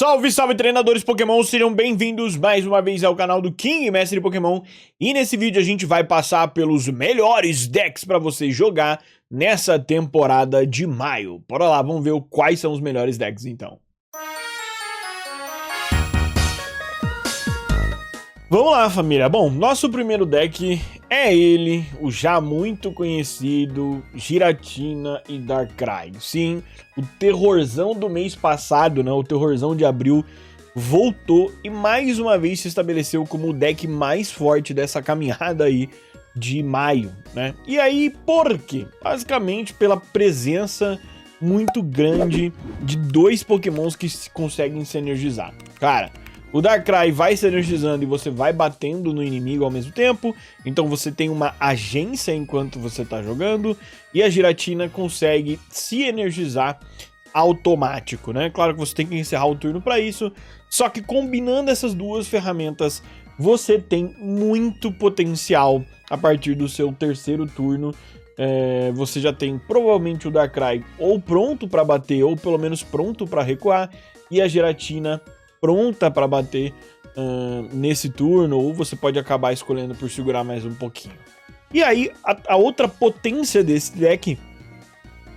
Salve, salve treinadores Pokémon, sejam bem-vindos mais uma vez ao canal do King Mestre Pokémon. E nesse vídeo a gente vai passar pelos melhores decks para você jogar nessa temporada de maio. Bora lá, vamos ver quais são os melhores decks então. Vamos lá, família. Bom, nosso primeiro deck é ele, o já muito conhecido Giratina e Darkrai. Sim, o terrorzão do mês passado, né, o terrorzão de abril, voltou e mais uma vez se estabeleceu como o deck mais forte dessa caminhada aí de maio, né? E aí, por quê? Basicamente pela presença muito grande de dois Pokémons que conseguem se energizar. Cara, o Darkrai vai se energizando e você vai batendo no inimigo ao mesmo tempo, então você tem uma agência enquanto você tá jogando, e a Giratina consegue se energizar automático, né? Claro que você tem que encerrar o turno para isso, só que combinando essas duas ferramentas, você tem muito potencial a partir do seu terceiro turno. Você já tem provavelmente o Darkrai ou pronto para bater, ou pelo menos pronto para recuar, e a Giratina pronta para bater nesse turno, ou você pode acabar escolhendo por segurar mais um pouquinho. E aí, a outra potência desse deck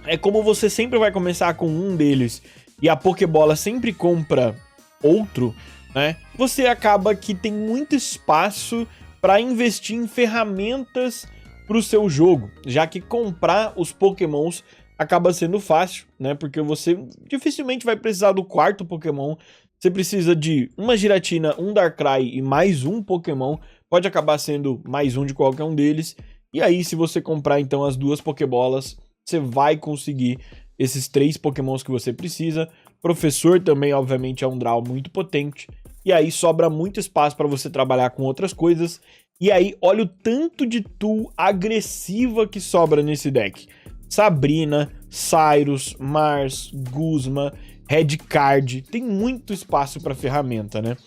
é como você sempre vai começar com um deles e a Pokébola sempre compra outro, né? Você acaba que tem muito espaço para investir em ferramentas para o seu jogo, já que comprar os Pokémons acaba sendo fácil, né? Porque você dificilmente vai precisar do quarto Pokémon. Você precisa de uma Giratina, um Darkrai e mais um Pokémon. Pode acabar sendo mais um de qualquer um deles. E aí, se você comprar então as duas Pokébolas, você vai conseguir esses três Pokémons que você precisa. Professor também, obviamente, é um draw muito potente. E aí sobra muito espaço para você trabalhar com outras coisas. E aí, olha o tanto de tool agressiva que sobra nesse deck. Sabrina, Cyrus, Mars, Guzma, Red Card, tem muito espaço para ferramenta, né?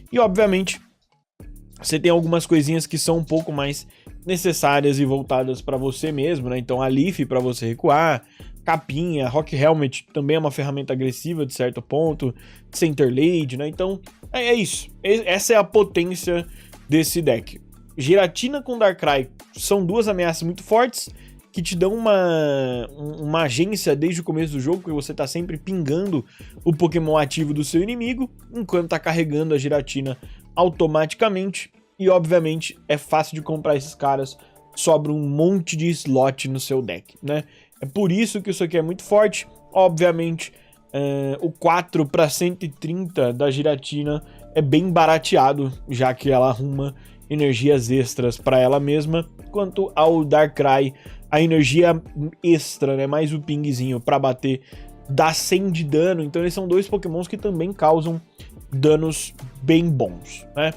E obviamente você tem algumas coisinhas que são um pouco mais necessárias e voltadas para você mesmo, né? Então a Leaf para você recuar, Capinha, Rock Helmet também é uma ferramenta agressiva de certo ponto, Center Lady, né? Então é isso, essa é a potência desse deck. Giratina com Darkrai são duas ameaças muito fortes, que te dão uma agência desde o começo do jogo, porque você tá sempre pingando o Pokémon ativo do seu inimigo, enquanto tá carregando a Giratina automaticamente, e obviamente é fácil de comprar esses caras, sobra um monte de slot no seu deck, né? É por isso que isso aqui é muito forte. Obviamente, o 4 para 130 da Giratina é bem barateado, já que ela arruma energias extras para ela mesma, quanto ao Darkrai, a energia extra, né, mais o pingzinho para bater, dá 100 de dano. Então eles são dois Pokémons que também causam danos bem bons, né?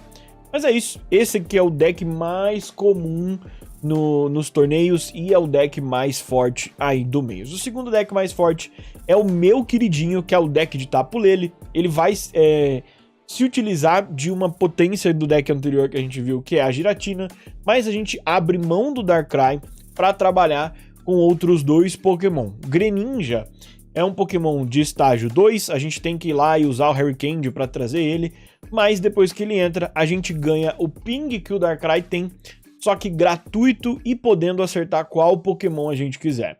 Mas é isso, esse aqui é o deck mais comum nos torneios e é o deck mais forte aí do mês. O segundo deck mais forte é o meu queridinho, que é o deck de Tapu Lele. Ele vai se utilizar de uma potência do deck anterior que a gente viu, que é a Giratina, mas a gente abre mão do Darkrai para trabalhar com outros dois Pokémon. Greninja é um Pokémon de estágio 2, a gente tem que ir lá e usar o Harry para trazer ele, mas depois que ele entra, a gente ganha o ping que o Darkrai tem, só que gratuito e podendo acertar qual Pokémon a gente quiser.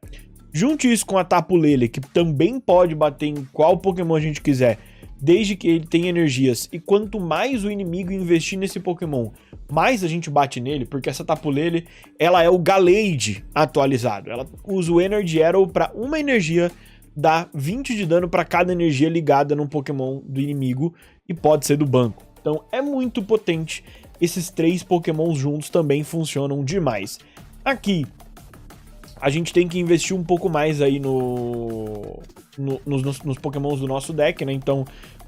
Junte isso com a Tapu Lele, que também pode bater em qual Pokémon a gente quiser, desde que ele tenha energias, e quanto mais o inimigo investir nesse Pokémon, mais a gente bate nele, porque essa Tapu Lele, ela é o Gallade atualizado. Ela usa o Energy Arrow para uma energia, dá 20 de dano para cada energia ligada num Pokémon do inimigo, e pode ser do banco. Então é muito potente, esses três Pokémons juntos também funcionam demais. Aqui, a gente tem que investir um pouco mais aí nos Pokémons do nosso deck, né? Então,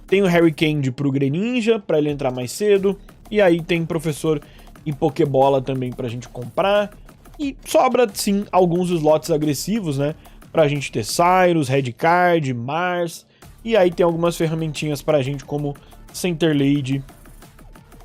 tem o Harry Candy pro Greninja, pra ele entrar mais cedo. E aí tem Professor e Pokébola também pra gente comprar. E sobra, sim, alguns slots agressivos, né? Pra gente ter Cyrus, Red Card, Mars. E aí tem algumas ferramentinhas pra gente, como Center Lady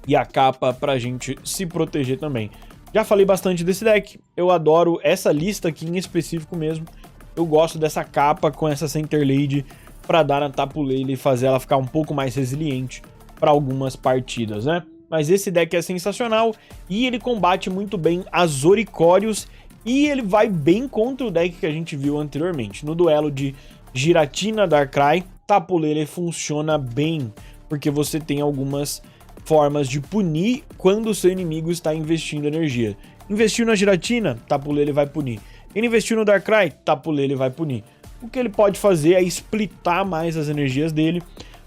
e a capa pra gente se proteger também. Já falei bastante desse deck, eu adoro essa lista aqui em específico mesmo. Eu gosto dessa capa com essa Center Lady pra dar na Tapu Lele e fazer ela ficar um pouco mais resiliente para algumas partidas, né? Mas esse deck é sensacional e ele combate muito bem as Oricórios e ele vai bem contra o deck que a gente viu anteriormente. No duelo de Giratina, Darkrai, Tapu Lele funciona bem, porque você tem algumas formas de punir quando o seu inimigo está investindo energia. Investiu na Giratina, Tapu Lele vai punir. Ele investiu no Darkrai, Tapu Lele vai punir. O que ele pode fazer é splitar mais as energias dele,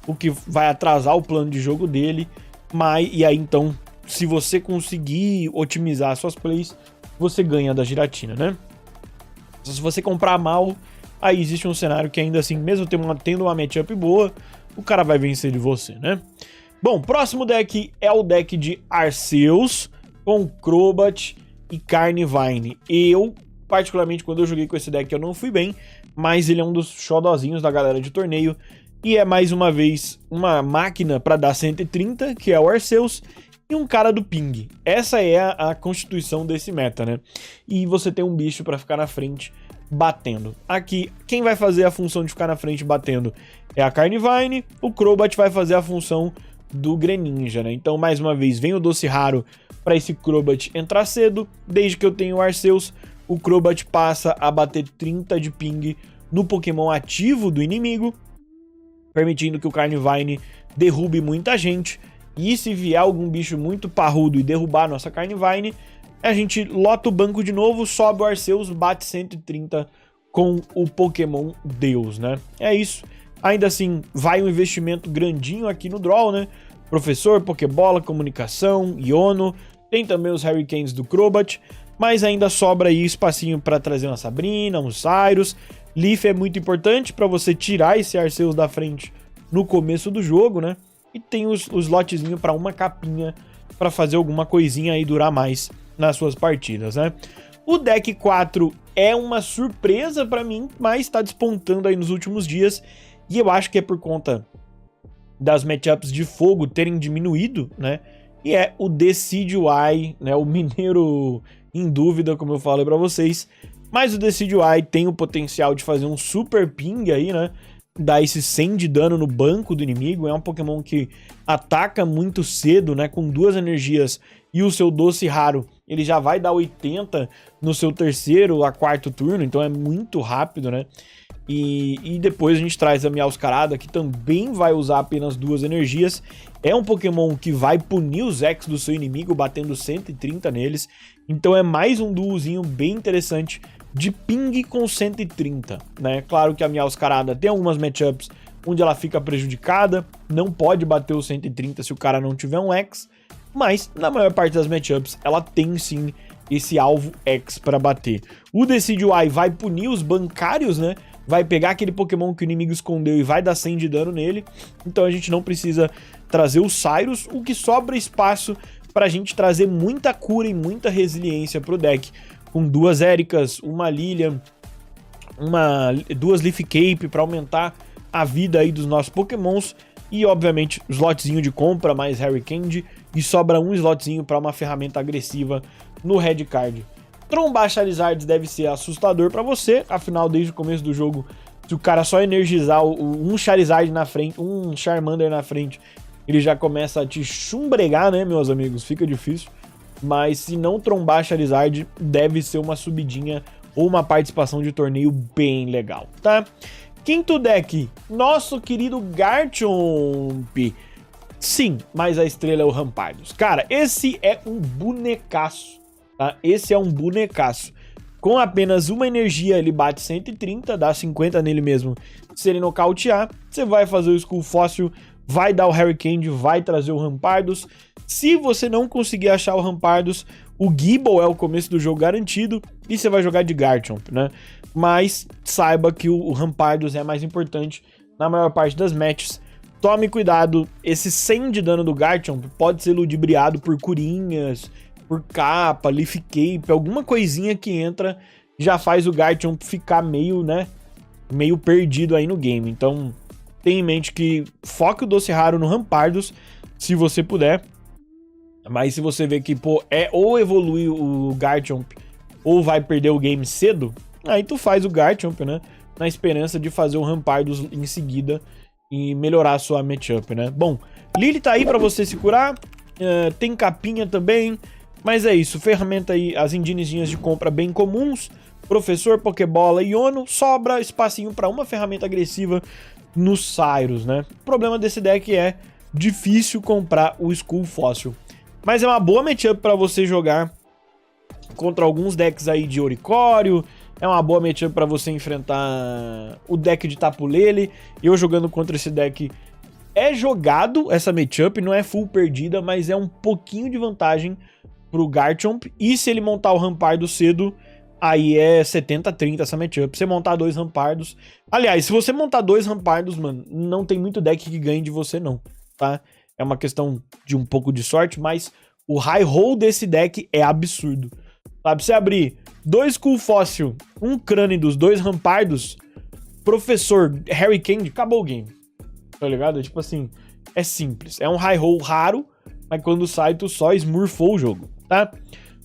o que vai atrasar o plano de jogo dele, e aí então, se você conseguir otimizar suas plays, você ganha da Giratina, né? Se você comprar mal, aí existe um cenário que ainda assim, mesmo tendo uma matchup boa, o cara vai vencer de você, né? Bom, próximo deck é o deck de Arceus, com Crobat e Carnivine. Eu, particularmente, quando eu joguei com esse deck, eu não fui bem, mas ele é um dos xodozinhos da galera de torneio, e é mais uma vez uma máquina para dar 130, que é o Arceus, e um cara do ping. Essa é a constituição desse meta, né? E você tem um bicho para ficar na frente batendo. Aqui, quem vai fazer a função de ficar na frente batendo é a Carnivine, o Crobat vai fazer a função do Greninja, né? Então, mais uma vez, vem o Doce Raro para esse Crobat entrar cedo. Desde que eu tenho o Arceus, o Crobat passa a bater 30 de ping no Pokémon ativo do inimigo, permitindo que o Carnivine derrube muita gente. E se vier algum bicho muito parrudo e derrubar a nossa Carnivine, a gente lota o banco de novo, sobe o Arceus, bate 130 com o Pokémon Deus, né? É isso. Ainda assim, vai um investimento grandinho aqui no draw, né? Professor, Pokébola, Comunicação, Iono, tem também os Hurricanes do Crobat, mas ainda sobra aí espacinho para trazer uma Sabrina, um Cyrus. Leaf é muito importante para você tirar esse Arceus da frente no começo do jogo, né? E tem os slotzinho para uma capinha para fazer alguma coisinha aí durar mais nas suas partidas, né? O deck 4 é uma surpresa para mim, mas está despontando aí nos últimos dias, e eu acho que é por conta das matchups de fogo terem diminuído, né? E é o Decidueye, né? O mineiro em dúvida, como eu falei para vocês. Mas o Decidueye tem o potencial de fazer um super ping aí, né? Dar esse 100 de dano no banco do inimigo. É um Pokémon que ataca muito cedo, né? Com 2 energias e o seu Doce Raro, ele já vai dar 80 no seu terceiro a quarto turno. Então é muito rápido, né? E depois a gente traz a Meowscarada, que também vai usar apenas 2 energias. É um Pokémon que vai punir os X do seu inimigo, batendo 130 neles. Então é mais um duozinho bem interessante de ping com 130, né? Claro que a Meowscarada tem algumas matchups onde ela fica prejudicada, não pode bater o 130 se o cara não tiver um X, mas na maior parte das matchups ela tem sim esse alvo X para bater. O Decidueye vai punir os bancários, né? Vai pegar aquele Pokémon que o inimigo escondeu e vai dar 100 de dano nele, então a gente não precisa trazer o Cyrus, o que sobra espaço pra gente trazer muita cura e muita resiliência pro deck, com 2 Ericas, uma Lilian, 2 Leaf Cape para aumentar a vida aí dos nossos Pokémons, e obviamente slotzinho de compra mais Hurricane, e sobra um slotzinho para uma ferramenta agressiva no Red Card. Trombar Charizard deve ser assustador para você, afinal desde o começo do jogo, se o cara só energizar um Charizard na frente, um Charmander na frente, ele já começa a te chumbregar, né, meus amigos? Fica difícil. Mas se não trombar Charizard, deve ser uma subidinha ou uma participação de torneio bem legal, tá? Quinto deck, nosso querido Garchomp. Sim, mas a estrela é o Rampardos. Cara, esse é um bonecaço, tá? Esse é um bonecaço. Com apenas uma energia, ele bate 130, dá 50 nele mesmo. Se ele nocautear, você vai fazer o Skull Fóssil, vai dar o Hurricane, vai trazer o Rampardos. Se você não conseguir achar o Rampardos, o Gible é o começo do jogo garantido e você vai jogar de Garchomp, né? Mas saiba que o Rampardos é mais importante na maior parte das matches. Tome cuidado, esse 100 de dano do Garchomp pode ser ludibriado por curinhas, por capa, Leaf Cape, alguma coisinha que entra já faz o Garchomp ficar meio, né, meio perdido aí no game. Então, tenha em mente que foque o Doce Raro no Rampardos, se você puder. Mas se você vê que, pô, ou evolui o Garchomp ou vai perder o game cedo, aí tu faz o Garchomp, né? na esperança de fazer o Rampardos em seguida e melhorar a sua matchup, né? Bom, Lily tá aí pra você se curar, tem capinha também, mas é isso, ferramenta aí, as endinezinhas de compra bem comuns, Professor, Pokébola e Ono, sobra espacinho pra uma ferramenta agressiva no Cyrus, né? O problema desse deck é difícil comprar o Skull Fossil, mas é uma boa matchup pra você jogar contra alguns decks aí de Oricório, é uma boa matchup pra você enfrentar o deck de Tapu Lele. Eu jogando contra esse deck é jogado essa matchup, não é full perdida, mas é um pouquinho de vantagem pro Garchomp. E se ele montar o Rampardo cedo, aí é 70-30 essa matchup. Você montar 2 Rampardos... Aliás, se você montar 2 Rampardos, mano, não tem muito deck que ganhe de você não, tá? É uma questão de um pouco de sorte, mas o high roll desse deck é absurdo. Sabe, você abrir 2 Skull Fossil, 1 Crânidos, 2 Rampardos, Professor, Harry Candy, acabou o game. Tá ligado? É tipo assim, é simples. É um high roll raro, mas quando sai, tu só smurfou o jogo, tá?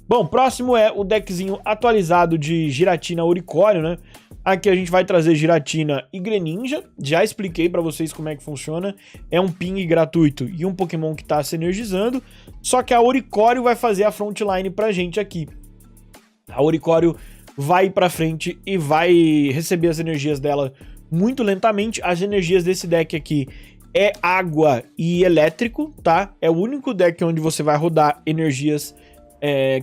Bom, próximo é o deckzinho atualizado de Giratina Oricório, né? Aqui a gente vai trazer Giratina e Greninja. Já expliquei pra vocês como é que funciona. É um ping gratuito e um Pokémon que tá se energizando. Só que a Oricório vai fazer a frontline pra gente aqui. A Oricório vai pra frente e vai receber as energias dela muito lentamente. As energias desse deck aqui é água e elétrico, tá? É o único deck onde você vai rodar energias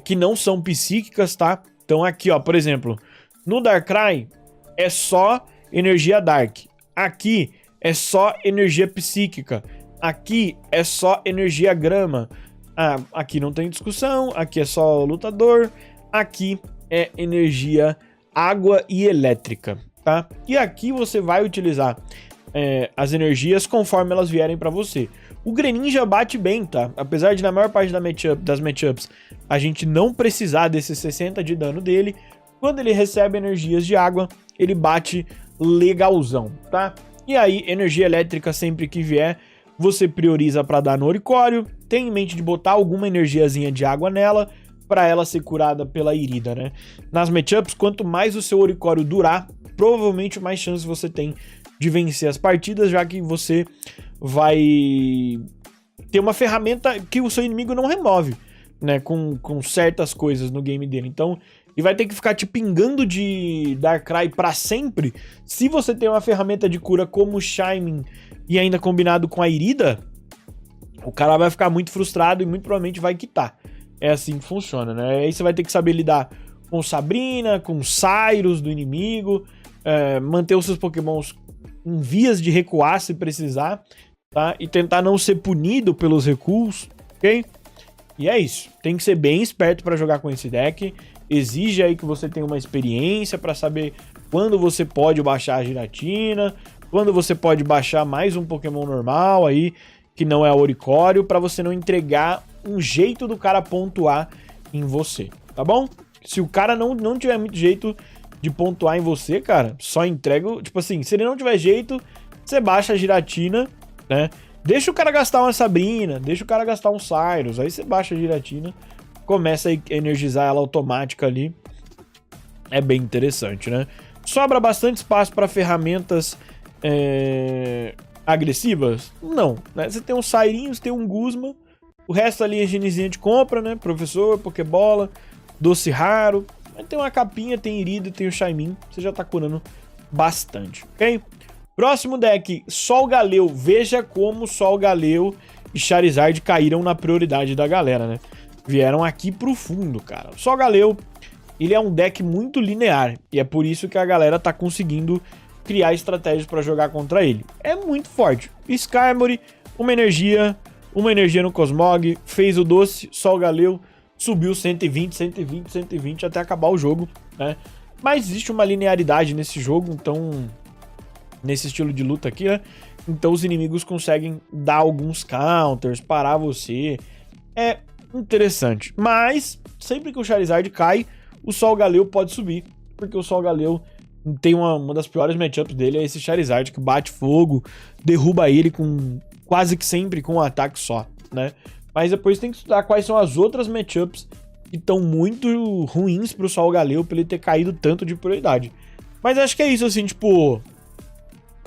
que não são psíquicas, tá? Então aqui, ó, por exemplo, no Darkrai é só energia Dark. Aqui é só energia psíquica. Aqui é só energia grama. Aqui não tem discussão. Aqui é só lutador. Aqui é energia água e elétrica, tá? E aqui você vai utilizar as energias conforme elas vierem pra você. O Greninja bate bem, tá? Apesar de na maior parte das matchups a gente não precisar desses 60 de dano dele, quando ele recebe energias de água, ele bate legalzão, tá? E aí, energia elétrica sempre que vier, você prioriza pra dar no Oricório, tem em mente de botar alguma energiazinha de água nela, para ela ser curada pela Irida, né? Nas matchups, quanto mais o seu Oricório durar, provavelmente mais chance você tem de vencer as partidas, já que você vai ter uma ferramenta que o seu inimigo não remove, né? Com certas coisas no game dele. Então, ele vai ter que ficar te pingando de Darkrai para sempre. Se você tem uma ferramenta de cura como o Shining e ainda combinado com a Irida, o cara vai ficar muito frustrado e muito provavelmente vai quitar. É assim que funciona, né? Aí você vai ter que saber lidar com Sabrina, com Cyrus do inimigo, manter os seus Pokémons em vias de recuar se precisar, tá? E tentar não ser punido pelos recuos, ok? E é isso. Tem que ser bem esperto para jogar com esse deck. Exige aí que você tenha uma experiência para saber quando você pode baixar a Giratina, quando você pode baixar mais um Pokémon normal aí, que não é a Oricório, para você não entregar um jeito do cara pontuar em você, tá bom? Se o cara não tiver muito jeito de pontuar em você, cara, só entrega, tipo assim, se ele não tiver jeito, você baixa a Giratina, né? Deixa o cara gastar uma Sabrina, deixa o cara gastar um Cyrus, aí você baixa a Giratina, começa a energizar ela automática ali. É bem interessante, né? Sobra bastante espaço para ferramentas agressivas? Não, né? Você tem um Cairinho, você tem um Guzma, o resto ali é genezinha de compra, né? Professor, Pokébola, Doce Raro. Aí tem uma capinha, tem Irida, tem o Shaymin. Você já tá curando bastante, ok? Próximo deck, Sol Galeu. Veja como Sol Galeu e Charizard caíram na prioridade da galera, né? Vieram aqui pro fundo, cara. O Sol Galeu, ele é um deck muito linear. E é por isso que a galera tá conseguindo criar estratégias pra jogar contra ele. É muito forte. Skarmory, uma energia no Cosmog, fez o doce, Sol Galeu, subiu 120, 120, 120 até acabar o jogo, né? Mas existe uma linearidade nesse jogo, então... Nesse estilo de luta aqui, né? Então os inimigos conseguem dar alguns counters, parar você. É interessante. Mas, sempre que o Charizard cai, o Sol Galeu pode subir. Porque o Sol Galeu tem uma das piores matchups dele, é esse Charizard que bate fogo, derruba ele com quase que sempre com um ataque só, né? Mas depois tem que estudar quais são as outras matchups que estão muito ruins pro Sol Galeu pra ele ter caído tanto de prioridade. Mas acho que é isso, assim, tipo...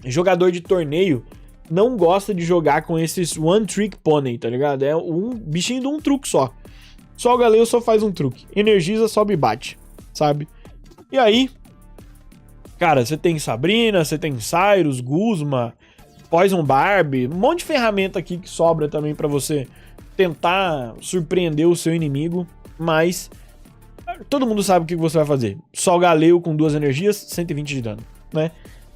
Jogador de torneio não gosta de jogar com esses One Trick Pony, tá ligado? É um bichinho de um truque só. Só o Galeu só faz um truque. Energiza, sobe e bate, sabe? E aí... Cara, você tem Sabrina, você tem Cyrus, Guzma, Poison Barbie, um monte de ferramenta aqui que sobra também pra você tentar surpreender o seu inimigo, mas todo mundo sabe o que você vai fazer. Só o Galeu com 2 energias, 120 de dano, né?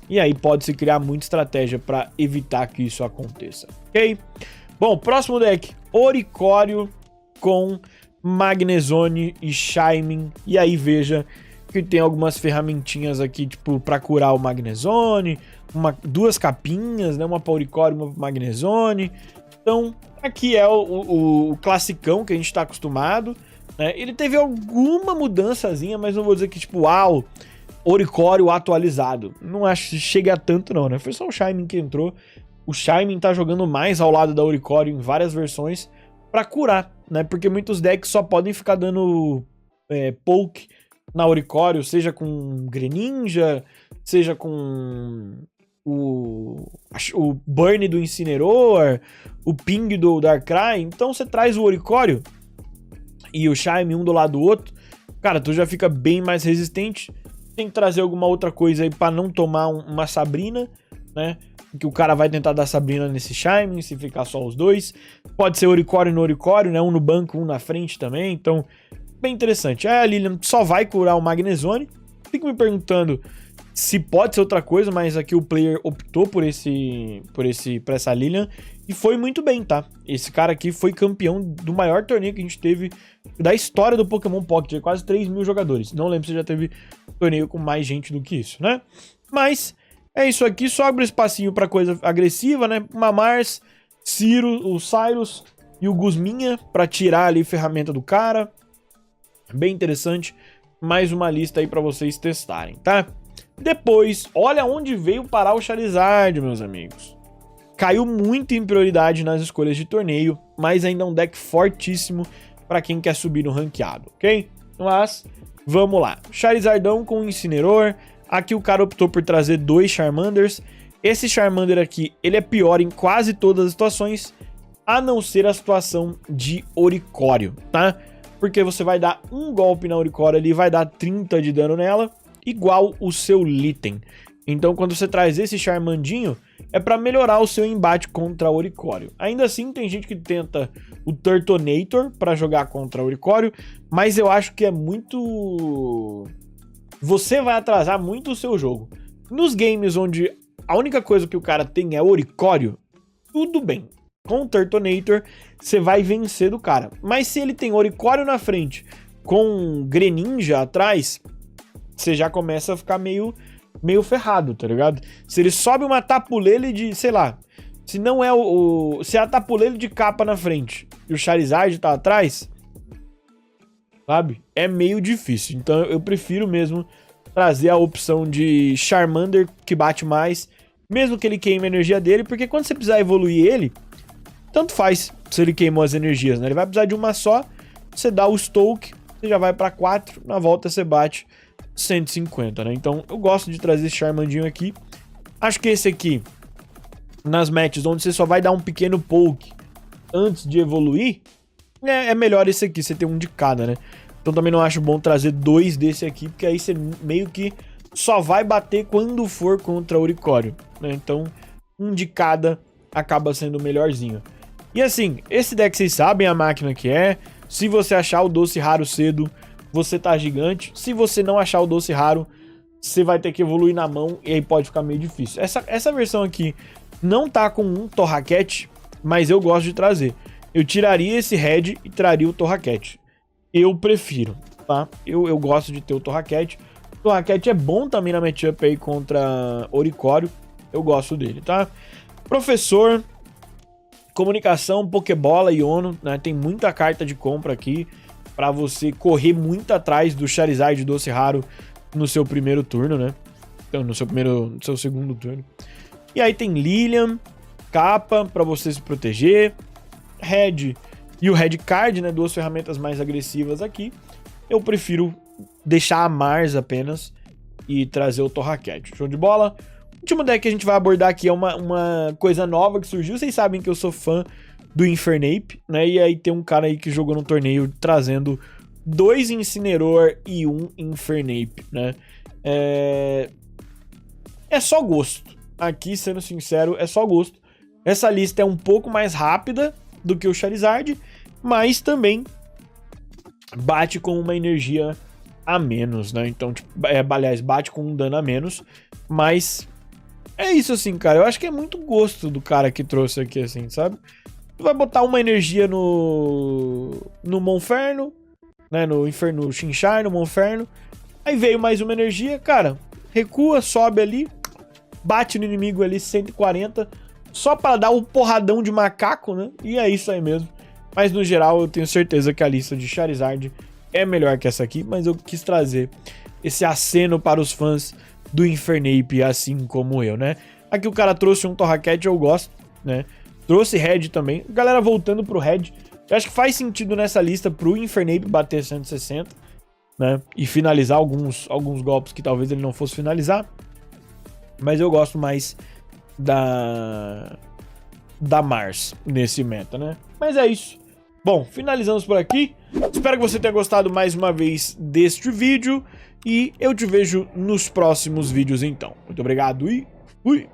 E aí pode-se criar muita estratégia pra evitar que isso aconteça, ok? Bom, próximo deck, Oricório com Magnezone e Shaymin, e aí veja... que tem algumas ferramentinhas aqui, tipo, pra curar o Magnezone, 2 capinhas, né, uma pra Oricório e uma pra Magnezone. Então, aqui é o classicão que a gente tá acostumado, né? Ele teve alguma mudançazinha, mas não vou dizer que, tipo, uau, Oricório atualizado. Não acho que chega a tanto não, né? Foi só o Shaymin que entrou. O Shaymin tá jogando mais ao lado da Oricório em várias versões pra curar, né? Porque muitos decks só podem ficar dando poke na Oricório, seja com Greninja, seja com o Burn do Incineroar, o Ping do Darkrai. Então você traz o Oricório e o Shaymin um do lado do outro, cara, tu já fica bem mais resistente. Tem que trazer alguma outra coisa aí pra não tomar uma Sabrina, né? Que o cara vai tentar dar Sabrina nesse Shaymin, se ficar só os dois. Pode ser Oricório no Oricório, né? Um no banco, um na frente também, então... bem interessante. A Lilian só vai curar o Magnezone. Fico me perguntando se pode ser outra coisa, mas aqui o player optou por essa Lilian e foi muito bem, tá? Esse cara aqui foi campeão do maior torneio que a gente teve da história do Pokémon Pocket, quase 3 mil jogadores. Não lembro se já teve torneio com mais gente do que isso, né? Mas é isso aqui, sobra espacinho pra coisa agressiva, né? Uma Mars, o Cyrus e o Guzminha pra tirar ali a ferramenta do cara. Bem interessante, mais uma lista aí pra vocês testarem, tá? Depois, olha onde veio parar o Charizard, meus amigos. Caiu muito em prioridade nas escolhas de torneio, mas ainda é um deck fortíssimo pra quem quer subir no ranqueado, ok? Mas, vamos lá. Charizardão com Incineroar. Aqui o cara optou por trazer 2 Charmanders. Esse Charmander aqui, ele é pior em quase todas as situações, a não ser a situação de Oricório, tá? Porque você vai dar um golpe na Oricório ali, vai dar 30 de dano nela, igual o seu Litten. Então quando você traz esse Charmandinho, é para melhorar o seu embate contra a Oricório. Ainda assim, tem gente que tenta o Turtonator para jogar contra a Oricório, mas eu acho que é muito... você vai atrasar muito o seu jogo. Nos games onde a única coisa que o cara tem é Oricório, tudo bem. Com o Turtonator, você vai vencer do cara. Mas se ele tem Oricório na frente, com Greninja atrás, você já começa a ficar meio ferrado, tá ligado? Se ele sobe uma Tapulele de, sei lá, se não é se é a Tapulele de capa na frente e o Charizard tá atrás, sabe? É meio difícil. Então eu prefiro mesmo trazer a opção de Charmander, que bate mais, mesmo que ele queime a energia dele, porque quando você precisar evoluir ele, tanto faz se ele queimou as energias, né? Ele vai precisar de uma só, você dá o Stoke, você já vai pra 4, na volta você bate 150, né? Então eu gosto de trazer esse Charmandinho aqui. Acho que esse aqui, nas matches onde você só vai dar um pequeno poke antes de evoluir, é melhor esse aqui, você ter um de cada, né? Então também não acho bom trazer 2 desse aqui, porque aí você meio que só vai bater quando for contra o Oricório, né? Então um de cada acaba sendo melhorzinho. E assim, esse deck vocês sabem a máquina que é. Se você achar o doce raro cedo, você tá gigante. Se você não achar o doce raro, você vai ter que evoluir na mão e aí pode ficar meio difícil. Essa versão aqui não tá com um Torracat, mas eu gosto de trazer. Eu tiraria esse Red e traria o Torracat. Eu prefiro, tá? Eu gosto de ter o Torracat. O Torracat é bom também na matchup aí contra Oricório. Eu gosto dele, tá? Professor, comunicação, Pokébola e Ono, né? Tem muita carta de compra aqui para você correr muito atrás do Charizard Doce Raro no seu primeiro turno, né? Então, no seu segundo turno. E aí tem Lilian, capa para você se proteger, Red e o Red Card, né? 2 ferramentas mais agressivas aqui. Eu prefiro deixar a Mars apenas e trazer o Torracat. Show de bola? O último deck que a gente vai abordar aqui é uma coisa nova que surgiu. Vocês sabem que eu sou fã do Infernape, né? E aí tem um cara aí que jogou no torneio trazendo 2 Incineroar e 1 Infernape, né? É só gosto. Aqui, sendo sincero, é só gosto. Essa lista é um pouco mais rápida do que o Charizard, mas também bate com uma energia a menos, né? Então, tipo, aliás, bate com um dano a menos, mas é isso assim, cara. Eu acho que é muito gosto do cara que trouxe aqui, assim, sabe? Tu vai botar uma energia no Monferno, né? No Chinchar, no Monferno. Aí veio mais uma energia, cara. Recua, sobe ali, bate no inimigo ali 140, só para dar um porradão de macaco, né? E é isso aí mesmo. Mas no geral eu tenho certeza que a lista de Charizard é melhor que essa aqui, mas eu quis trazer esse aceno para os fãs do Infernape, assim como eu, né? Aqui o cara trouxe um Torracat, eu gosto, né? Trouxe Red também. Galera, voltando pro Red, eu acho que faz sentido nessa lista pro Infernape bater 160, né? E finalizar alguns golpes que talvez ele não fosse finalizar. Mas eu gosto mais da Mars nesse meta, né? Mas é isso. Bom, finalizamos por aqui. Espero que você tenha gostado mais uma vez deste vídeo. E eu te vejo nos próximos vídeos então. Muito obrigado e fui!